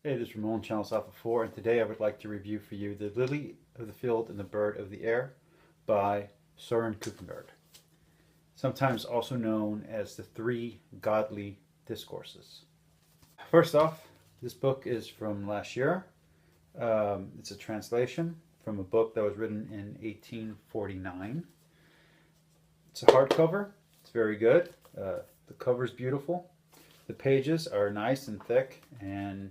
Hey, this is Ramon, Channel Alpha 4, and today I would like to review for you The Lily of the Field and the Bird of the Air by Søren Kierkegaard, sometimes also known as the Three Godly Discourses. First off, this book is from last year. It's a translation from a book that was written in 1849. It's a hardcover. It's very good. The cover is beautiful. The pages are nice and thick, and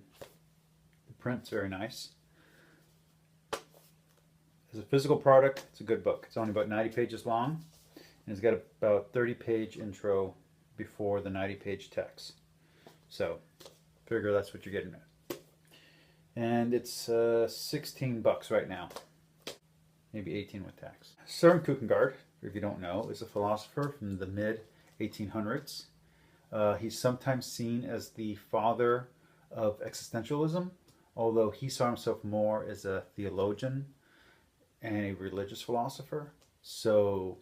the print's very nice. As a physical product, it's a good book. It's only about 90 pages long, and it's got about 30-page intro before the 90-page text. So, figure that's what you're getting at. And it's $16 right now, maybe 18 with tax. Søren Kierkegaard, if you don't know, is a philosopher from the mid-1800s. He's sometimes seen as the father of existentialism, although he saw himself more as a theologian and a religious philosopher. So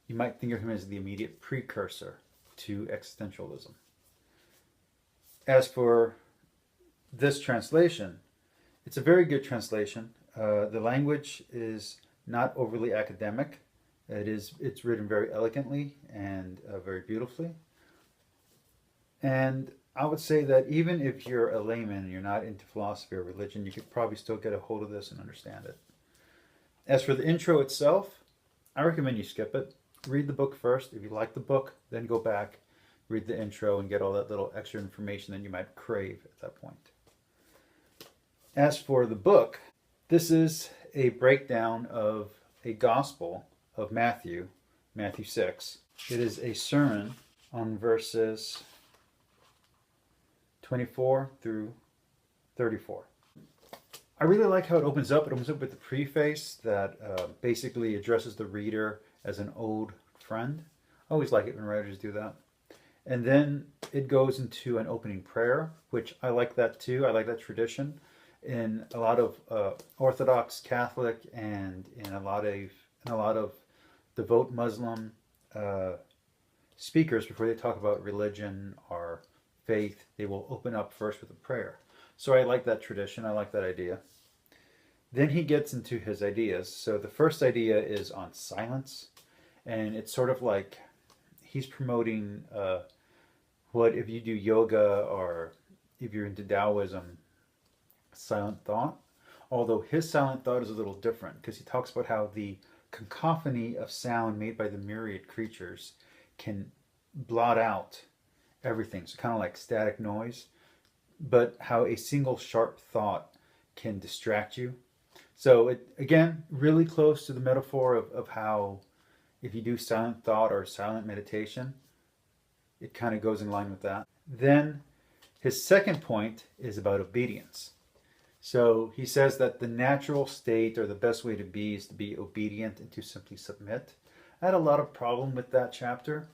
you might think of him as the immediate precursor to existentialism. As for this translation, it's a very good translation. The language is not overly academic. It's written very elegantly and very beautifully. And I would say that even if you're a layman and you're not into philosophy or religion, you could probably still get a hold of this and understand it. As for the intro itself, I recommend you skip it. Read the book first. If you like the book, then go back, read the intro, and get all that little extra information that you might crave at that point. As for the book, this is a breakdown of a gospel of Matthew 6. It is a sermon on verses 24 through 34. I really like how it opens up. It opens up with the preface that basically addresses the reader as an old friend. I always like it when writers do that. And then it goes into an opening prayer, which I like that too. I like that tradition. In a lot of Orthodox Catholic and in a lot of devout Muslim speakers, before they talk about religion or faith, they will open up first with a prayer. So I like that tradition. I like that idea. Then he gets into his ideas. So the first idea is on silence, and it's sort of like he's promoting what if you do yoga or if you're into Taoism, silent thought. Although his silent thought is a little different because he talks about how the cacophony of sound made by the myriad creatures can blot out everything. So kind of like static noise, but how a single sharp thought can distract you. So it, again, really close to the metaphor of how if you do silent thought or silent meditation, it kind of goes in line with that. Then his second point is about obedience. So he says that the natural state or the best way to be is to be obedient and to simply submit. I had a lot of problem with that chapter.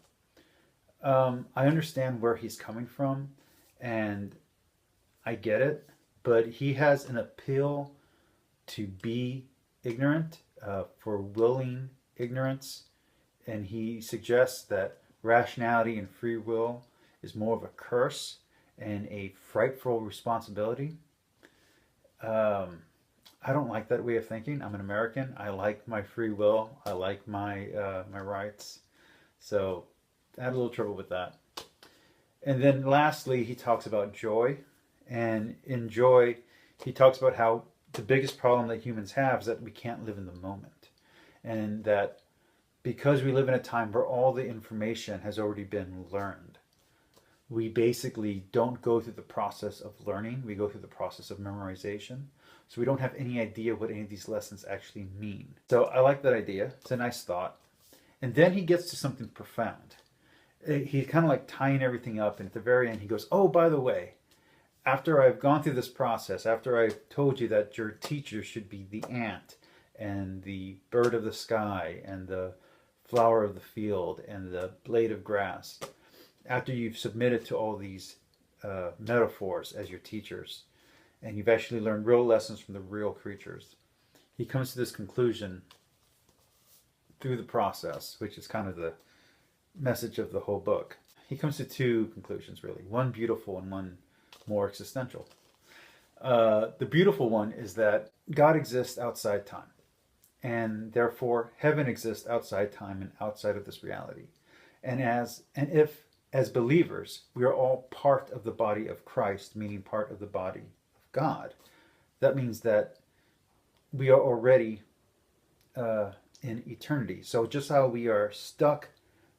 I understand where he's coming from, and I get it, but he has an appeal to be ignorant, for willing ignorance, and he suggests that rationality and free will is more of a curse and a frightful responsibility. I don't like that way of thinking. I'm an American. I like my free will. I like my rights. So I had a little trouble with that. And then lastly, he talks about joy. And in joy, he talks about how the biggest problem that humans have is that we can't live in the moment. And that because we live in a time where all the information has already been learned, we basically don't go through the process of learning. We go through the process of memorization. So we don't have any idea what any of these lessons actually mean. So I like that idea. It's a nice thought. And then he gets to something profound. He's kind of like tying everything up, and at the very end he goes, oh, by the way, after I've gone through this process, after I've told you that your teacher should be the ant and the bird of the sky and the flower of the field and the blade of grass, after you've submitted to all these metaphors as your teachers, and you've actually learned real lessons from the real creatures, he comes to this conclusion through the process, which is kind of the message of the whole book. He comes to two conclusions, really. One beautiful and one more existential. The beautiful one is that God exists outside time, and therefore heaven exists outside time and outside of this reality. And if as believers we are all part of the body of Christ, meaning part of the body of God, that means that we are already in eternity. So just how we are stuck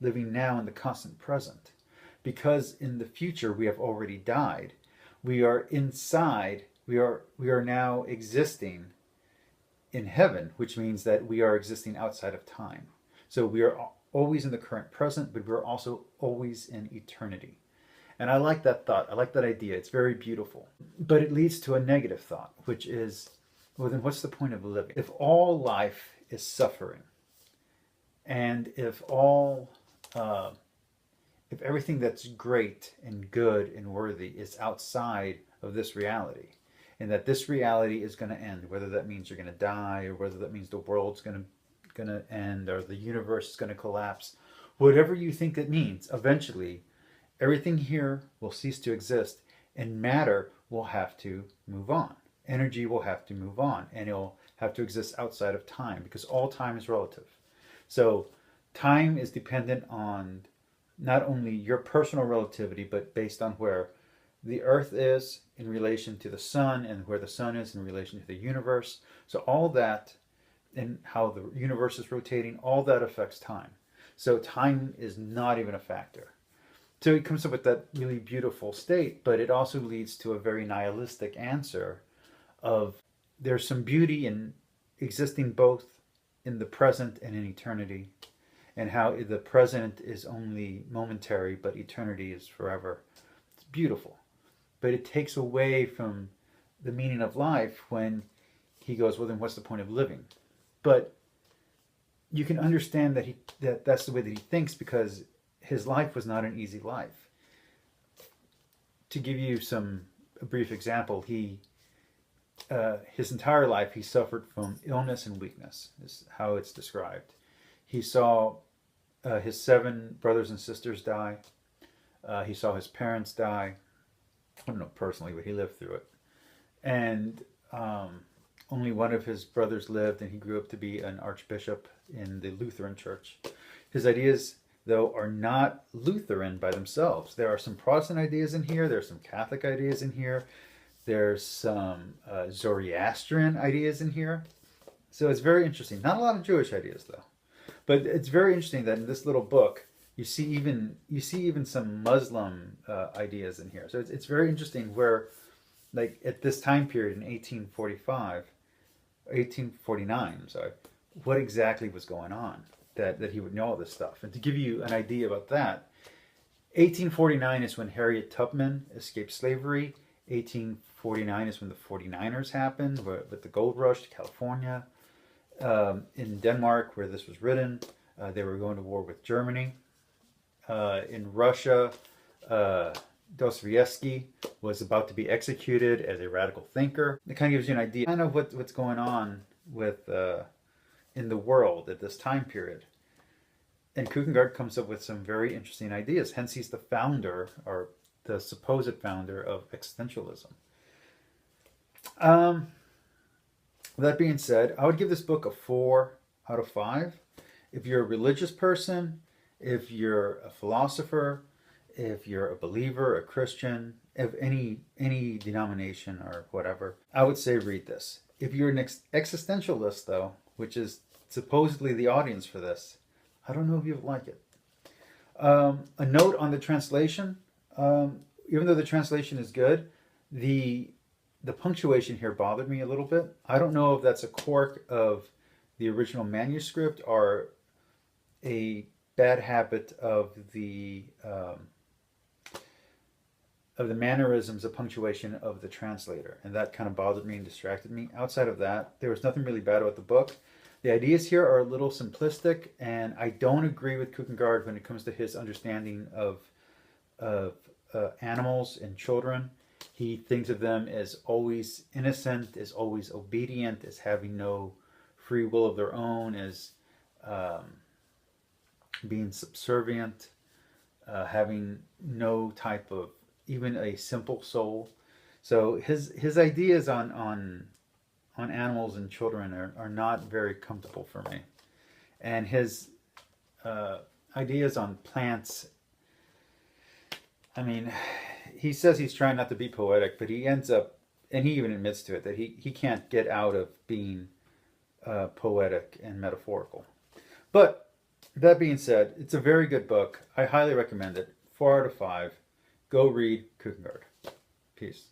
living now in the constant present, because in the future we have already died, we are inside, we are now existing in heaven, which means that we are existing outside of time. So we are always in the current present, but we're also always in eternity. And I like that thought. I like that idea. It's very beautiful. But it leads to a negative thought, which is, well, then what's the point of living? If all life is suffering, and if everything that's great and good and worthy is outside of this reality, and that this reality is going to end, whether that means you're going to die, or whether that means the world's going to end, or the universe is going to collapse, whatever you think it means, eventually everything here will cease to exist, and matter will have to move on. Energy will have to move on, and it'll have to exist outside of time, because all time is relative. So time is dependent on not only your personal relativity, but based on where the earth is in relation to the sun, and where the sun is in relation to the universe. So all that, and how the universe is rotating, all that affects time. So time is not even a factor. So it comes up with that really beautiful state, but it also leads to a very nihilistic answer of there's some beauty in existing both in the present and in eternity, and how the present is only momentary, but eternity is forever. It's beautiful. But it takes away from the meaning of life when he goes, well, then what's the point of living? But you can understand that that's the way that he thinks, because his life was not an easy life. To give you a brief example, his entire life he suffered from illness and weakness, is how it's described. He saw his 7 brothers and sisters die. He saw his parents die. I don't know personally, but he lived through it. And only one of his brothers lived, and he grew up to be an archbishop in the Lutheran Church. His ideas, though, are not Lutheran by themselves. There are some Protestant ideas in here. There's some Catholic ideas in here. There's some Zoroastrian ideas in here. So it's very interesting. Not a lot of Jewish ideas, though. But it's very interesting that in this little book, you see even some Muslim ideas in here. So it's very interesting where, like at this time period in 1849, what exactly was going on that he would know all this stuff. And to give you an idea about that, 1849 is when Harriet Tubman escaped slavery. 1849 is when the 49ers happened, with the gold rush to California. In Denmark, where this was written, they were going to war with Germany. In Russia, Dostoevsky was about to be executed as a radical thinker. It kind of gives you an idea kind of what's going on with in the world at this time period. And Kierkegaard comes up with some very interesting ideas. Hence, he's the founder, or the supposed founder, of existentialism. That being said, I would give this book a 4 out of 5. If you're a religious person, if you're a philosopher, if you're a believer, a Christian, of any denomination or whatever, I would say read this. If you're an existentialist, though, which is supposedly the audience for this, I don't know if you would like it. A note on the translation. Even though the translation is good, the punctuation here bothered me a little bit. I don't know if that's a quirk of the original manuscript or a bad habit of the mannerisms of punctuation of the translator, and that kind of bothered me and distracted me. Outside of that, there was nothing really bad about the book. The ideas here are a little simplistic, and I don't agree with Kierkegaard when it comes to his understanding of animals and children. He thinks of them as always innocent, as always obedient, as having no free will of their own, as being subservient, having no type of even a simple soul. So his ideas on animals and children are not very comfortable for me. And his ideas on plants, I mean, he says he's trying not to be poetic, but he ends up, and he even admits to it, that he can't get out of being poetic and metaphorical. But that being said, it's a very good book. I highly recommend it. 4 out of 5. Go read Kierkegaard. Peace.